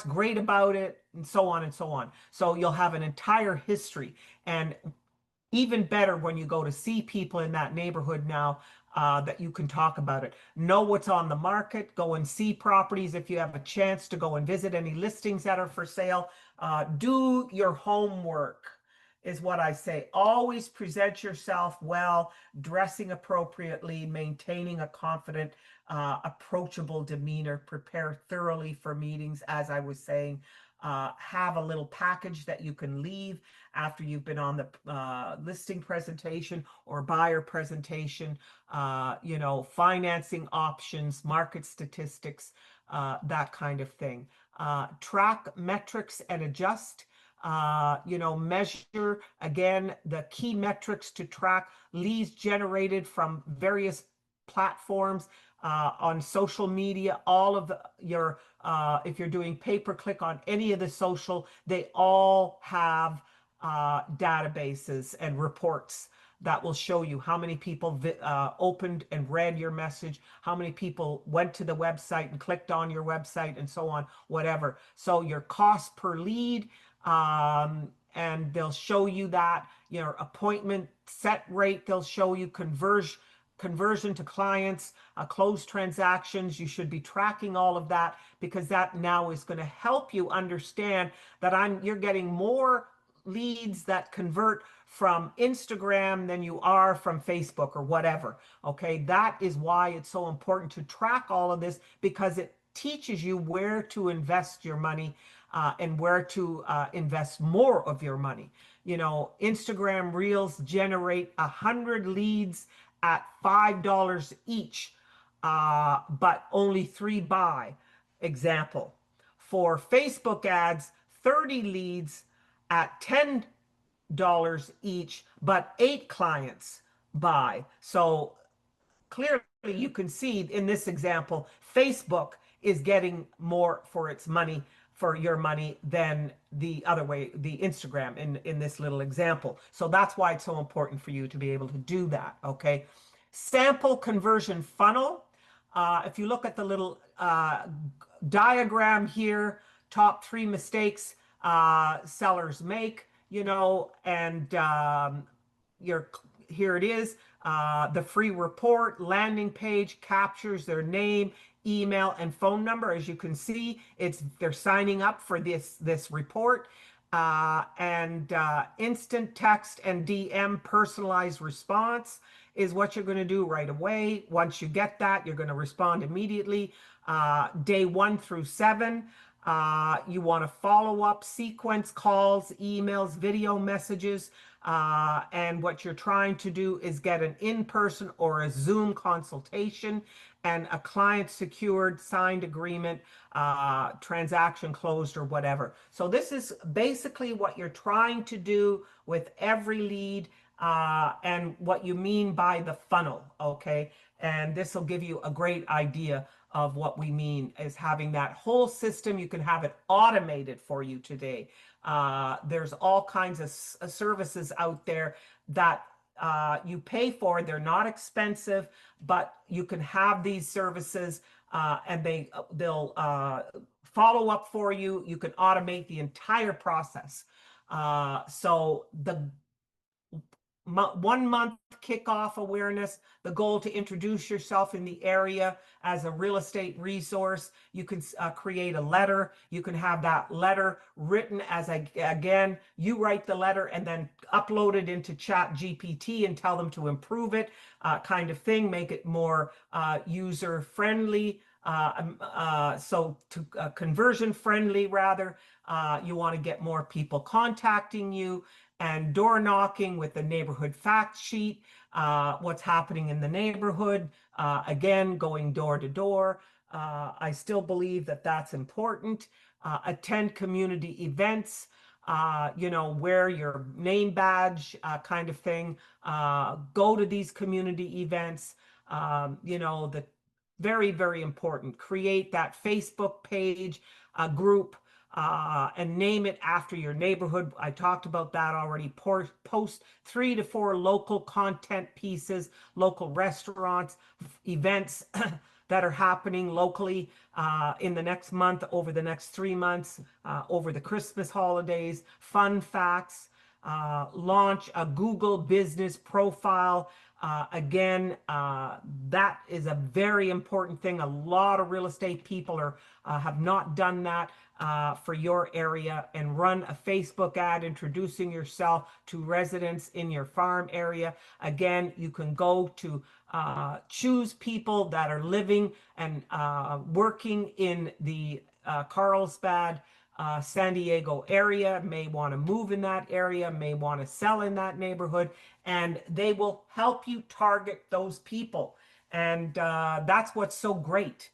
great about it, and so on and so on. So you'll have an entire history. And even better when you go to see people in that neighborhood now, that you can talk about it. Know what's on the market. Go and see properties if you have a chance to go and visit any listings that are for sale. Do your homework is what I say. Always present yourself well, dressing appropriately, maintaining a confident, approachable demeanor. Prepare thoroughly for meetings, as I was saying. Have a little package that you can leave after you've been on the listing presentation or buyer presentation, financing options, market statistics, that kind of thing. Track metrics and adjust. Measure, again, the key metrics to track: leads generated from various platforms, on social media, all of your, if you're doing pay-per-click on any of the social, they all have databases and reports that will show you how many people opened and read your message, how many people went to the website and clicked on your website, and so on, whatever. So your cost per lead, and they'll show you that. Your appointment set rate, they'll show you conversion to clients, closed transactions. You should be tracking all of that, because that now is going to help you understand that you're getting more leads that convert from Instagram than you are from Facebook or whatever. Okay, that is why it's so important to track all of this, because it teaches you where to invest your money, and where to invest more of your money. Instagram Reels generate 100 leads at $5 each, but only 3 buy. Example. For Facebook ads, 30 leads at $10 each, but 8 clients buy. So clearly you can see in this example, Facebook is getting more for your money than the other way, the Instagram in this little example. So that's why it's so important for you to be able to do that. Okay. Sample conversion funnel. If you look at the little diagram here, top 3 mistakes sellers make, and here it is. The free report landing page captures their name, email, and phone number. As you can see, they're signing up for this report. And instant text and DM personalized response is what you're going to do right away. Once you get that, you're going to respond immediately. Day 1 through 7. You want to follow up, sequence calls, emails, video messages. And what you're trying to do is get an in-person or a Zoom consultation and a client secured signed agreement, transaction closed or whatever. So this is basically what you're trying to do with every lead, and what you mean by the funnel, okay? And this will give you a great idea of what we mean is having that whole system. You can have it automated for you today. There's all kinds of services out there that you pay for. They're not expensive, but you can have these services, and they'll follow up for you. You can automate the entire process. So the 1 month kickoff awareness, the goal to introduce yourself in the area as a real estate resource. You can create a letter. You can have that letter written as again, you write the letter and then upload it into Chat GPT and tell them to improve it, kind of thing, make it more user friendly. Conversion friendly rather. You want to get more people contacting you, and door knocking with the neighborhood fact sheet, what's happening in the neighborhood, again, going door to door. I still believe that that's important. Attend community events, wear your name badge, kind of thing. Go to these community events, the very, very important. Create that Facebook page, group, and name it after your neighborhood. I talked about that already. Post 3 to 4 local content pieces, local restaurants, events that are happening locally in the next month, over the next 3 months, over the Christmas holidays, fun facts, launch a Google business profile. That is a very important thing. A lot of real estate people have not done that for your area, and run a Facebook ad introducing yourself to residents in your farm area. Again, you can go to choose people that are living and working in the Carlsbad, San Diego area, may want to move in that area, may want to sell in that neighborhood, and they will help you target those people. And that's what's so great,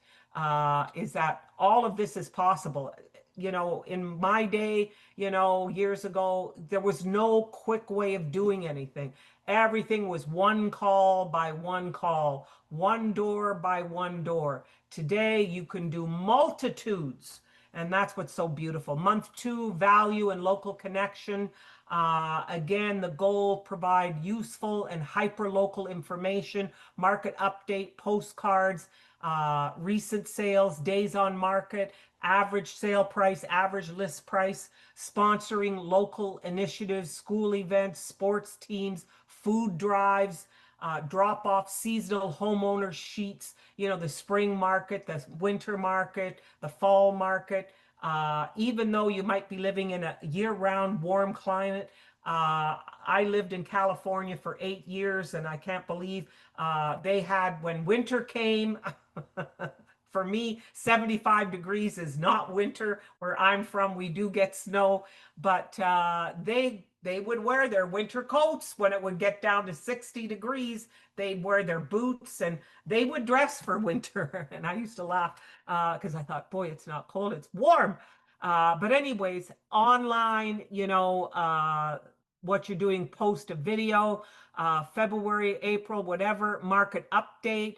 is that all of this is possible. In my day, years ago, there was no quick way of doing anything. Everything was one call by one call, one door by one door. Today, you can do multitudes. And that's what's so beautiful. Month 2, value and local connection. Again, the goal, provide useful and hyper-local information, market update, postcards, recent sales, days on market, average sale price, average list price, sponsoring local initiatives, school events, sports teams, food drives, drop off seasonal homeowner sheets, the spring market, the winter market, the fall market. Even though you might be living in a year-round warm climate, I lived in California for 8 years, and I can't believe they had, when winter came, for me, 75 degrees is not winter. Where I'm from, we do get snow, but they would wear their winter coats when it would get down to 60 degrees. They'd wear their boots and they would dress for winter. And I used to laugh because I thought, boy, it's not cold, it's warm. But anyways, online, what you're doing, post a video, February, April, whatever, market update,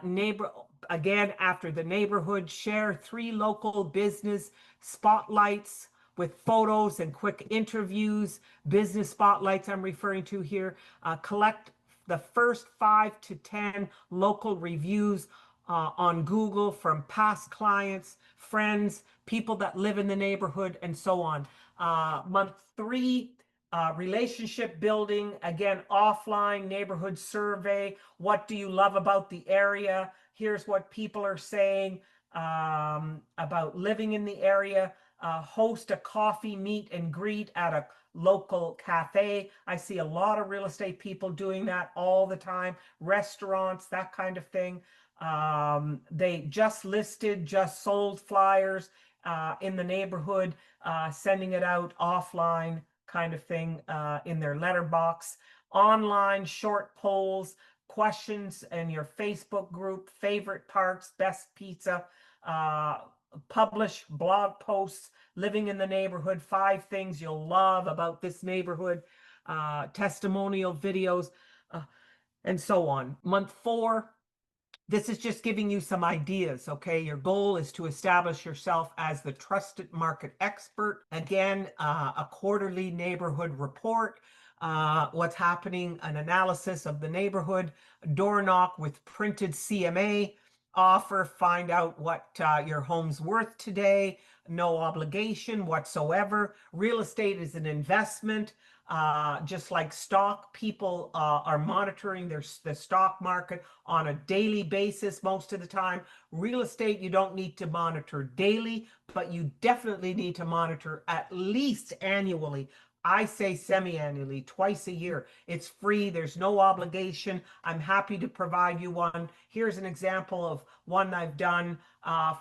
neighbor, again, after the neighborhood, share 3 local business spotlights with photos and quick interviews. Business spotlights I'm referring to here. Collect the first 5 to 10 local reviews on Google from past clients, friends, people that live in the neighborhood, and so on. Month 3, relationship building, again, offline neighborhood survey. What do you love about the area? Here's what people are saying about living in the area. Host a coffee meet and greet at a local cafe. I see a lot of real estate people doing that all the time. Restaurants, that kind of thing. They just listed, just sold flyers in the neighborhood, sending it out offline, kind of thing in their letterbox. Online short polls, questions in your Facebook group, favorite parks, best pizza, publish blog posts, living in the neighborhood, 5 things you'll love about this neighborhood, testimonial videos, uh, and so on. Month 4, this is just giving you some ideas, okay? Your goal is to establish yourself as the trusted market expert. Again, a quarterly neighborhood report, what's happening, an analysis of the neighborhood, door knock with printed CMA offer, find out what your home's worth today, no obligation whatsoever. Real estate is an investment. Just like stock, people are monitoring the stock market on a daily basis most of the time. Real estate, you don't need to monitor daily, but you definitely need to monitor at least annually. I say semi-annually, twice a year. It's free. There's no obligation. I'm happy to provide you one. Here's an example of one I've done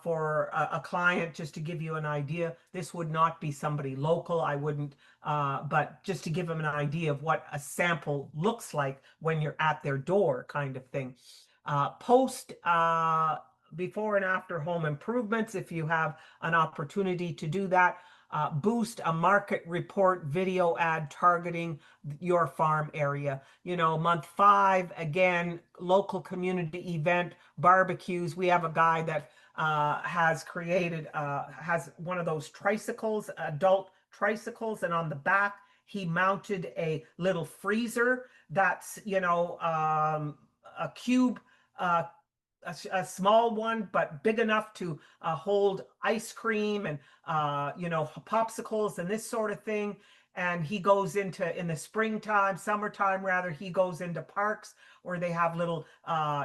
for a client, just to give you an idea. This would not be somebody local. I wouldn't, but just to give them an idea of what a sample looks like when you're at their door, kind of thing. Post before and after home improvements, if you have an opportunity to do that. Boost a market report video ad targeting your farm area. You know, month 5, again, local community event, barbecues. We have a guy that has created, has one of those tricycles, adult tricycles, and on the back, he mounted a little freezer that's, you know, a cube, a small one, but big enough to hold ice cream and, you know, popsicles and this sort of thing. And he goes into, in the springtime, summertime rather, he goes into parks where they have little,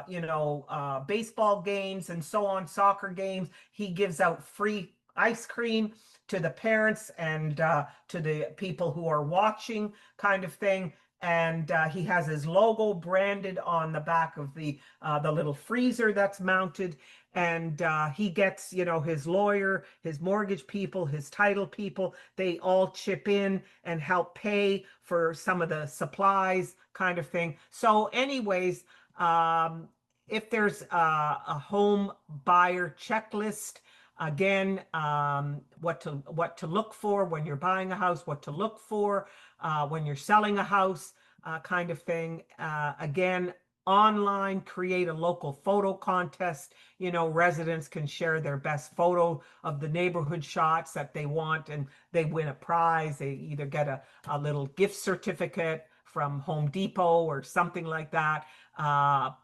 you know, baseball games and so on, soccer games. He gives out free ice cream to the parents and to the people who are watching, kind of thing. And he has his logo branded on the back of the little freezer that's mounted. And he gets, you know, his lawyer, his mortgage people, his title people, they all chip in and help pay for some of the supplies, kind of thing. So anyways, if there's a home buyer checklist, again, what to look for when you're buying a house, what to look for when you're selling a house, kind of thing. Again, online, create a local photo contest. You know, residents can share their best photo of the neighborhood shots that they want, and they win a prize. They either get a little gift certificate from Home Depot or something like that.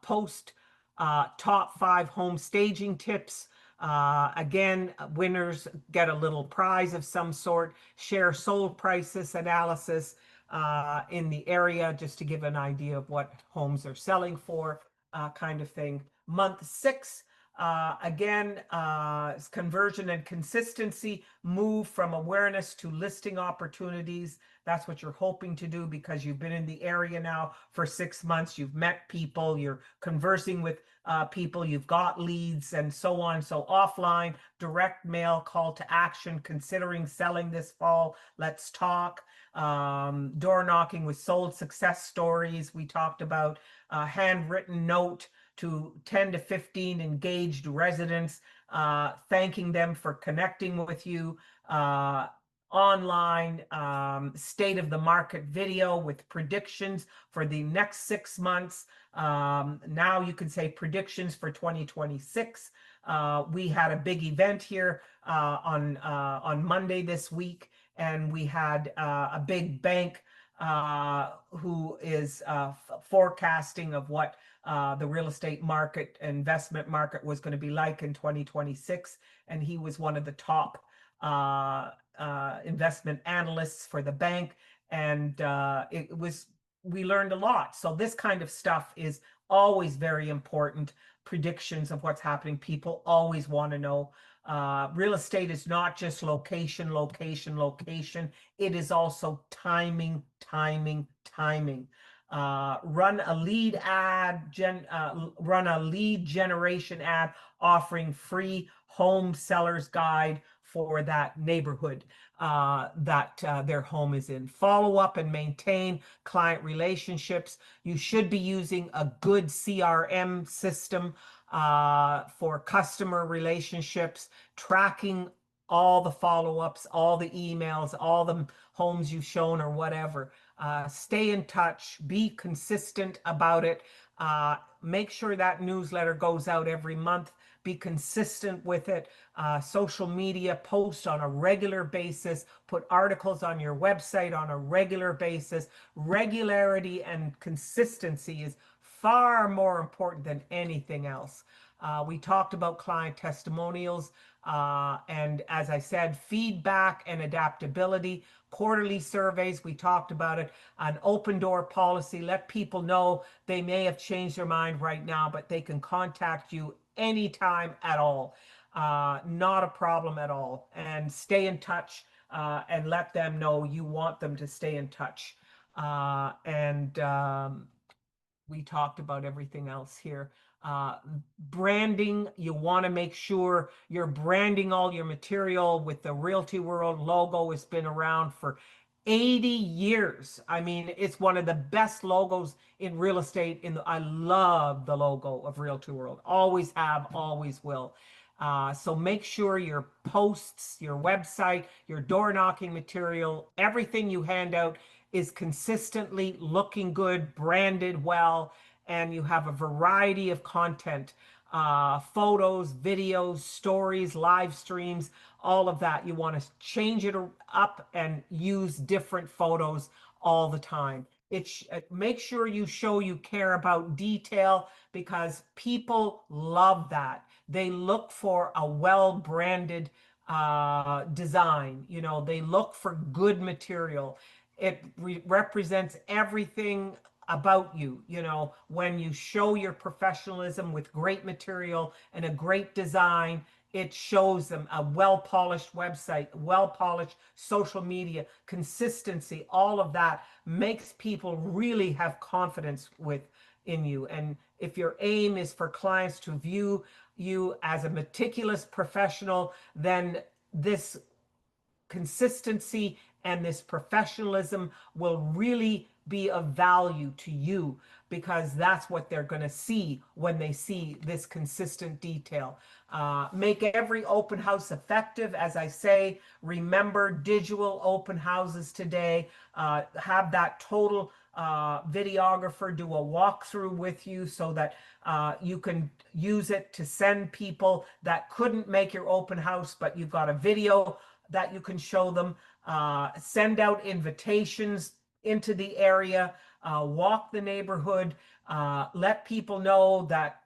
Post top 5 home staging tips. Again, winners get a little prize of some sort. Share sold prices analysis in the area, just to give an idea of what homes are selling for, kind of thing. Month 6, again, conversion and consistency, move from awareness to listing opportunities. That's what you're hoping to do, because you've been in the area now for 6 months. You've met people, you're conversing with people, you've got leads, and so on. So offline, direct mail, call to action, considering selling this fall, let's talk. Door knocking with sold success stories. We talked about handwritten note to 10 to 15 engaged residents, thanking them for connecting with you. Online state of the market video with predictions for the next 6 months. Now you can say predictions for 2026. We had a big event here on Monday this week, and we had a big bank who is forecasting of what the real estate market, investment market, was going to be like in 2026. And he was one of the top investment analysts for the bank. And we learned a lot. So this kind of stuff is always very important. Predictions of what's happening. People always want to know. Real estate is not just location, location, location. It is also timing, timing, timing. Run a lead generation ad offering free home sellers guide for that neighborhood that their home is in. Follow up and maintain client relationships. You should be using a good CRM system for customer relationships, tracking all the follow-ups, all the emails, all the homes you've shown or whatever. Stay in touch, be consistent about it. Make sure that newsletter goes out every month. Be consistent with it. Social media, post on a regular basis, put articles on your website on a regular basis. Regularity and consistency is far more important than anything else. We talked about client testimonials. And as I said, feedback and adaptability, quarterly surveys, we talked about it, an open door policy, let people know they may have changed their mind right now, but they can contact you anytime at all. Not a problem at all. And stay in touch and let them know you want them to stay in touch. And we talked about everything else here. Uh, Branding, you want to make sure you're branding all your material with the Realty World logo. It's been around for 80 years. I mean, it's one of the best logos in real estate. I love the logo of Realty World. Always have, always will. So make sure your posts, your website, your door knocking material, everything you hand out is consistently looking good, branded well, and you have a variety of content, photos, videos, stories, live streams, all of that. You want to change it up and use different photos all the time. Make sure you show you care about detail because people love that. They look for a well-branded design. You know, they look for good material. It represents everything about you. You know, when you show your professionalism with great material and a great design, it shows them a well-polished website, well-polished social media, consistency, all of that makes people really have confidence in you. And if your aim is for clients to view you as a meticulous professional, then this consistency and this professionalism will really be of value to you because that's what they're going to see when they see this consistent detail. Make every open house effective. As I say, remember digital open houses today. Have that total videographer do a walkthrough with you so that you can use it to send people that couldn't make your open house, but you've got a video that you can show them. Send out invitations into the area, walk the neighborhood, let people know that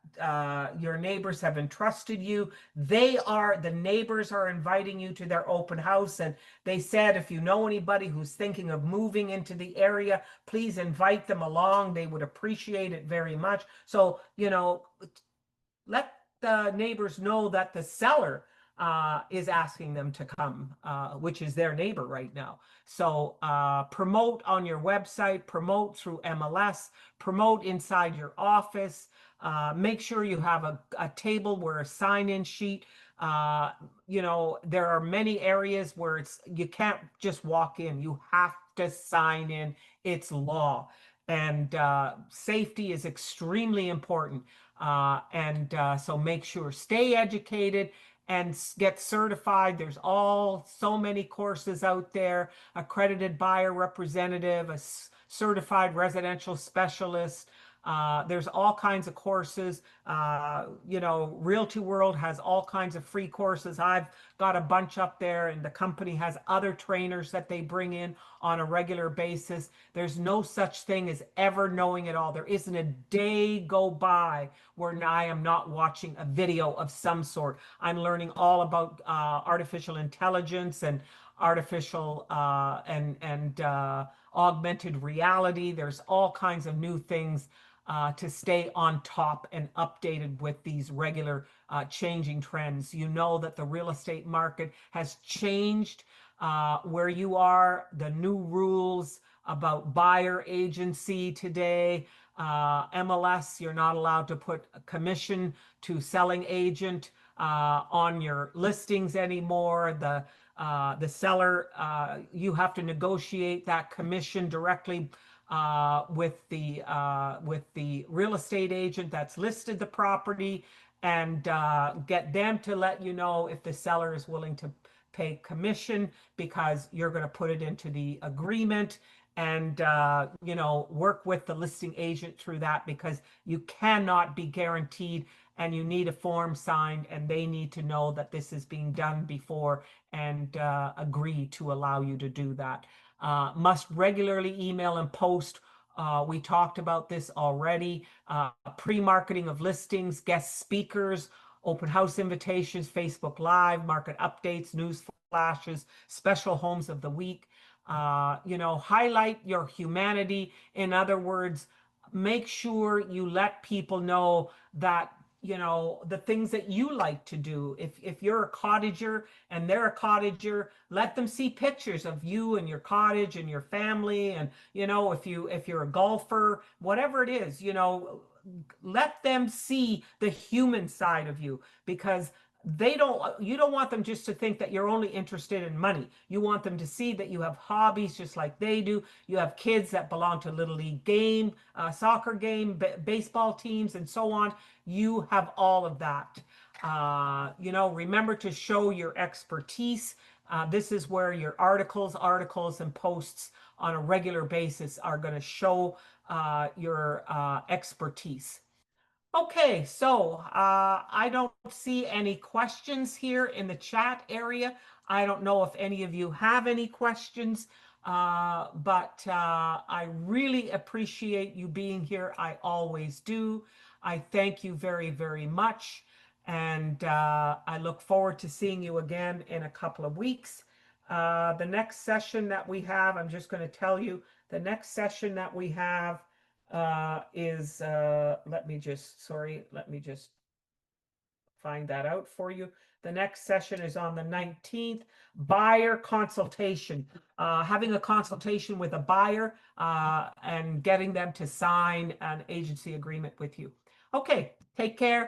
your neighbors have entrusted you. The neighbors are inviting you to their open house. And they said, if you know anybody who's thinking of moving into the area, please invite them along. They would appreciate it very much. So, you know, let the neighbors know that the seller is asking them to come, which is their neighbor right now. So promote on your website, promote through MLS, promote inside your office. Make sure you have a table where a sign-in sheet. You know, there are many areas where you can't just walk in. You have to sign in. It's law. And safety is extremely important. So make sure, stay educated and get certified. There's so many courses out there, accredited buyer representative, a certified residential specialist. There's all kinds of courses. You know, Realty World has all kinds of free courses. I've got a bunch up there, and the company has other trainers that they bring in on a regular basis. There's no such thing as ever knowing it all. There isn't a day go by where I am not watching a video of some sort. I'm learning all about artificial intelligence and artificial and augmented reality. There's all kinds of new things to stay on top and updated with these regular changing trends. You know that the real estate market has changed where you are, the new rules about buyer agency today. MLS, you're not allowed to put a commission to selling agent. on your listings anymore. The seller, you have to negotiate that commission directly with the real estate agent that's listed the property, and get them to let you know if the seller is willing to pay commission, because you're going to put it into the agreement, and work with the listing agent through that, because you cannot be guaranteed, and you need a form signed, and they need to know that this is being done before, and agree to allow you to do that. Must regularly email and post. We talked about this already. Pre-marketing of listings, guest speakers, open house invitations, Facebook Live, market updates, news flashes, special homes of the week. Highlight your humanity. In other words, make sure you let people know that the things that you like to do. If you're a cottager and they're a cottager, let them see pictures of you and your cottage and your family. And if you're a golfer, whatever it is, let them see the human side of you, because you don't want them just to think that you're only interested in money. You want them to see that you have hobbies just like they do. You have kids that belong to little league game, soccer game, baseball teams, and so on. You have all of that. Remember to show your expertise. This is where your articles and posts on a regular basis are going to show your expertise. Okay, so I don't see any questions here in the chat area. I don't know if any of you have any questions, but I really appreciate you being here. I always do. I thank you very, very much. And I look forward to seeing you again in a couple of weeks. The next session that we have, I'm just going to tell you, the next session that we have is let me just find that out for you. The next session is on the 19th, buyer consultation. Having a consultation with a buyer and getting them to sign an agency agreement with you. Okay, take care.